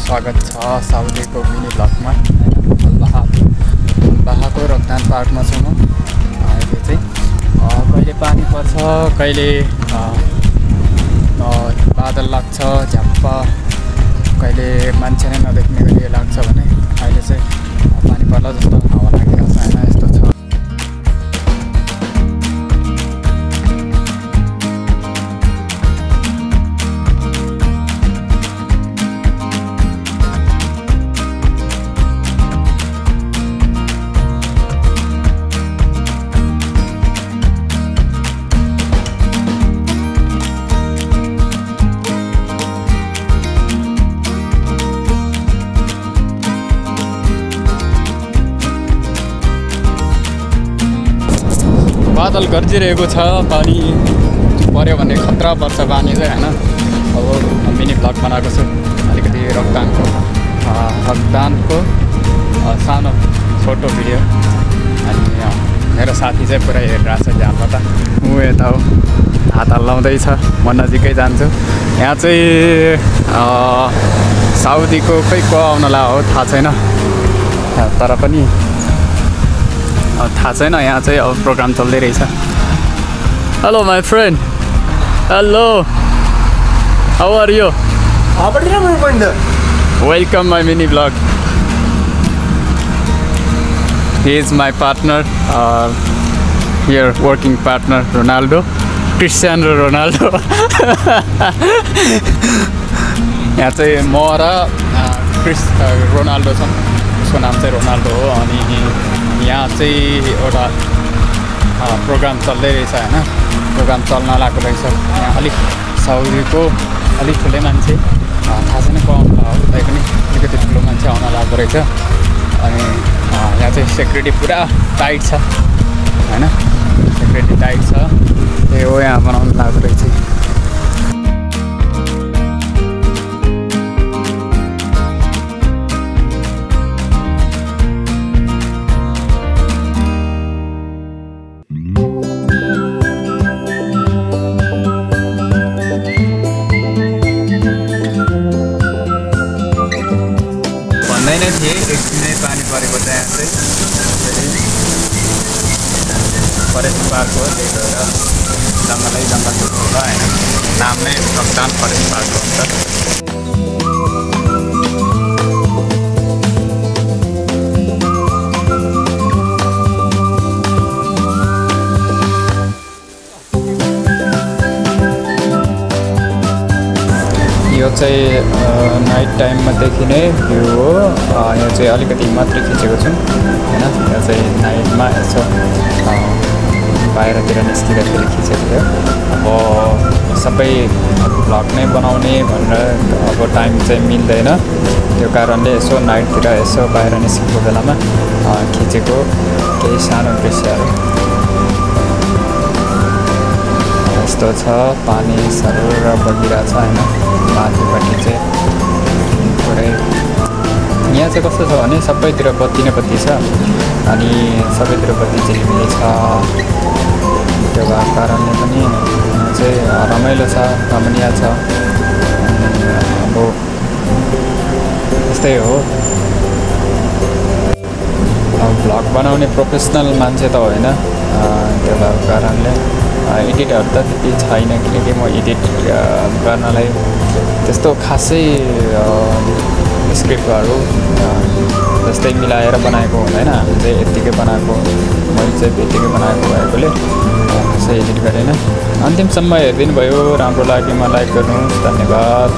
स्वागत छ साउदीको मिनी ब्लगमा। बाहाको रक्तान पार्कमा छु म। अहिले चाहिँ कहिले पानी पर्छ, कहिले बादल लाग्छ झ्याप्प, कहिले मान्छे नै नदेख्ने गरी लाग्छ भने अहिले चाहिँ पानी पर्ला जस्तो हावा लागिरहेको छ हैन, यस्तो छ। बादल गर्जिरहेको छ, पानी पर्यो भने खतरा पर्छ पानी चाहिँ हैन। अब मिनी ब्लग बनाएको छु, अलिकति रक्तानको सानो छोटो भिडियो। अनि मेरो साथी चाहिँ पुरै हेरिरहेको छ झ्यालबाट, ऊ यता हो हात हल्लाउँदैछ, म नजिकै जान्छु। यहाँ चाहिँ साउदीको खै को आउनला हो थाहा छैन, तर पनि थाहा छैन। यहाँ चाहिँ अब प्रोग्राम चल्दै रहेछ। Hello my friend, hello, how are you? Welcome my mini blog. He is my partner here, working partner Ronaldo, Cristiano Ronaldo. यहाँ चाहिँ म र रोनाल्डो छौँ, उसको नाम चाहिँ रोनाल्डो हो। अनि यहाँ चाहिँ एउटा प्रोग्राम चल्दै रहेछ हैन, प्रोग्राम चल्न लागेको रहेछ। यहाँ अलिक साउदीको अलिक ठुलै मान्छे, थाहा छैन को आउनु हो, तै पनि अलिकति ठुलो मान्छे आउन लागेको रहेछ। अनि यहाँ चाहिँ सेक्युरिटी पुरा टाइट छ हैन, सेक्युरिटी टाइट छ, त्यही हो यहाँ बनाउनु लागेको रहेछ। नै थिएँ एकछिनै पानी परेको चाहिँ यहाँ चाहिँ फरेस्ट पार्क हो, त्यही भएर जङ्गलै जङ्गल छ होइन, नाम नै रक्तान फरेस्ट पार्क हुन्छ। यो चाहिँ नाइट टाइममा देखिने भ्यू हो। यो चाहिँ अलिकति मात्रै खिचेको छु हैन, यो चाहिँ नाइटमा यसो बाहिरतिर निस्किँदाखेरि खिचेको थियो। अब सबै भ्लग नै बनाउने भनेर अब टाइम चाहिँ मिल्दैन, त्यो कारणले यसो नाइटतिर यसो बाहिर निस्केको बेलामा खिचेको केही सानो दृश्यहरू। यस्तो छ, पानी सरेर बगिरहेछ हैन माथिपट्टि चाहिँ पुरै। यहाँ चाहिँ कस्तो छ भने सबैतिर बत्ती नै बत्ती छ, अनि सबैतिर बत्ती झिलिमिली छ, त्यो भएको कारणले पनि यहाँ चाहिँ रमाइलो छ, रमणीय छ। अब यस्तै हो, अब भ्लग बनाउने प्रोफेसनल मान्छे त होइन, त्यो भएको कारणले एडिटहरू त त्यति छैन, किनकि म एडिट गर्नलाई त्यस्तो खासै स्क्रिप्टहरू जस्तै मिलाएर बनाएको हुँदैन, हामी चाहिँ यत्तिकै बनाएको, मैले चाहिँ यत्तिकै बनाएको भएकोले खासै एडिट गरेन। अन्तिमसम्म हेरिदिनु भयो, राम्रो लाग्यो, लाइक गर्नुहोस्, धन्यवाद।